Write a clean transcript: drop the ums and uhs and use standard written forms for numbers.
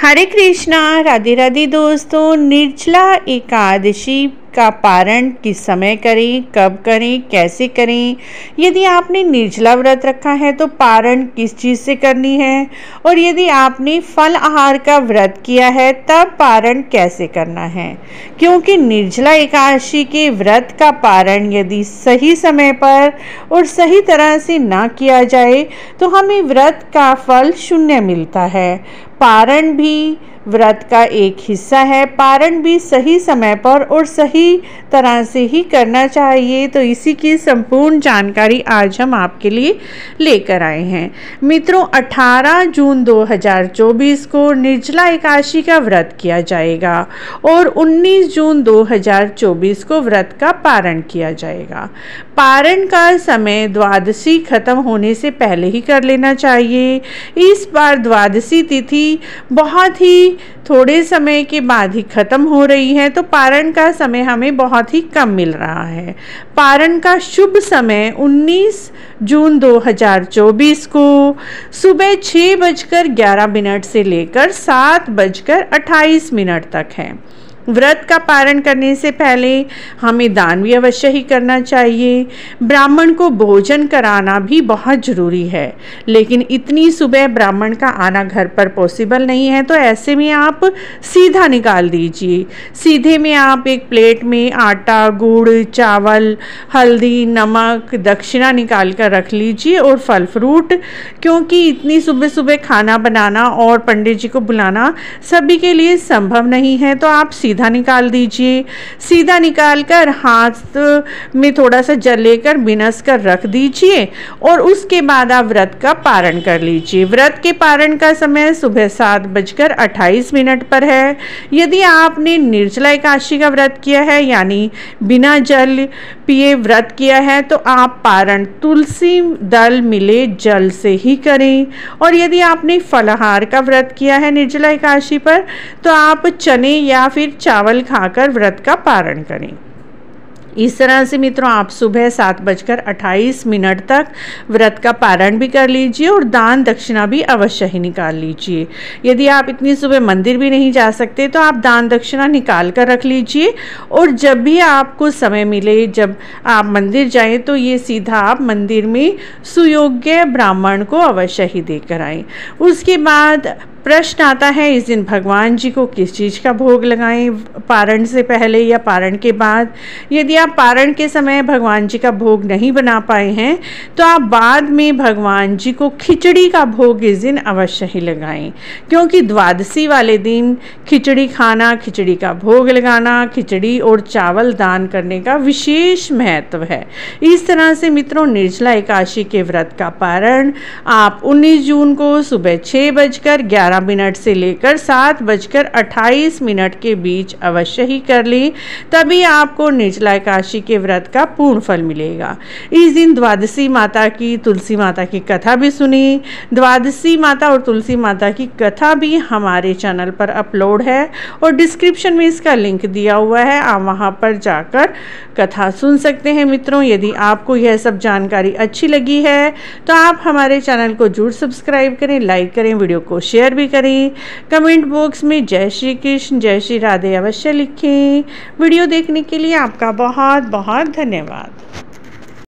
हरे कृष्णा, राधे राधे दोस्तों। निर्जला एकादशी का पारण किस समय करें, कब करें, कैसे करें, यदि आपने निर्जला व्रत रखा है तो पारण किस चीज़ से करनी है, और यदि आपने फल आहार का व्रत किया है तब पारण कैसे करना है। क्योंकि निर्जला एकादशी के व्रत का पारण यदि सही समय पर और सही तरह से ना किया जाए तो हमें व्रत का फल शून्य मिलता है। पारण भी व्रत का एक हिस्सा है। पारण भी सही समय पर और सही तरह से ही करना चाहिए। तो इसी की संपूर्ण जानकारी आज हम आपके लिए लेकर आए हैं। मित्रों, 18 जून 2024 को निर्जला एकादशी का व्रत किया जाएगा और 19 जून 2024 को व्रत का पारण किया जाएगा। पारण का समय द्वादशी खत्म होने से पहले ही कर लेना चाहिए। इस बार द्वादशी तिथि बहुत ही थोड़े समय के बाद ही खत्म हो रही है, तो पारण का समय हमें बहुत ही कम मिल रहा है। पारण का शुभ समय 19 जून 2024 को सुबह 6:11 से लेकर 7:28 तक है। व्रत का पारण करने से पहले हमें दान भी अवश्य ही करना चाहिए। ब्राह्मण को भोजन कराना भी बहुत ज़रूरी है, लेकिन इतनी सुबह ब्राह्मण का आना घर पर पॉसिबल नहीं है, तो ऐसे में आप सीधा निकाल दीजिए। सीधे में आप एक प्लेट में आटा, गुड़, चावल, हल्दी, नमक, दक्षिणा निकाल कर रख लीजिए और फल फ्रूट, क्योंकि इतनी सुबह सुबह खाना बनाना और पंडित जी को बुलाना सभी के लिए संभव नहीं है, तो आप सीधा निकाल दीजिए। सीधा निकालकर हाथ में थोड़ा सा जल लेकर बिनस कर रख दीजिए और उसके बाद आप व्रत का पारण कर लीजिए। व्रत के पारण का समय सुबह 7:28 पर है। यदि आपने निर्जला एकादशी का व्रत किया है, यानी बिना जल पिए व्रत किया है, तो आप पारण तुलसी दल मिले जल से ही करें। और यदि आपने फलाहार का व्रत किया है निर्जला एकादशी पर, तो आप चने या फिर चावल खाकर व्रत का पारण करें। इस तरह से मित्रों, आप सुबह 7:28 तक व्रत का पारण भी कर लीजिए और दान दक्षिणा भी अवश्य ही निकाल लीजिए। यदि आप इतनी सुबह मंदिर भी नहीं जा सकते तो आप दान दक्षिणा निकाल कर रख लीजिए, और जब भी आपको समय मिले, जब आप मंदिर जाएं, तो ये सीधा आप मंदिर में सुयोग्य ब्राह्मण को अवश्य ही देकर आएँ। उसके बाद प्रश्न आता है, इस दिन भगवान जी को किस चीज़ का भोग लगाएं, पारण से पहले या पारण के बाद। यदि आप पारण के समय भगवान जी का भोग नहीं बना पाए हैं, तो आप बाद में भगवान जी को खिचड़ी का भोग इस दिन अवश्य ही लगाएं, क्योंकि द्वादशी वाले दिन खिचड़ी खाना, खिचड़ी का भोग लगाना, खिचड़ी और चावल दान करने का विशेष महत्व है। इस तरह से मित्रों, निर्जला एकादशी के व्रत का पारण आप 19 जून को सुबह 6:11 से लेकर 7:28 के बीच अवश्य ही कर लें, तभी आपको निर्जला एकादशी के व्रत का पूर्ण फल मिलेगा। इस दिन द्वादशी माता की, तुलसी माता की कथा भी सुनिए। द्वादशी माता और तुलसी माता की कथा भी हमारे चैनल पर अपलोड है और डिस्क्रिप्शन में इसका लिंक दिया हुआ है, आप वहां पर जाकर कथा सुन सकते हैं। मित्रों, यदि आपको यह सब जानकारी अच्छी लगी है तो आप हमारे चैनल को जरूर सब्सक्राइब करें, लाइक करें, वीडियो को शेयर भी करें। कमेंट बॉक्स में जय श्री कृष्ण, जय श्री राधे अवश्य लिखें। वीडियो देखने के लिए आपका बहुत बहुत धन्यवाद।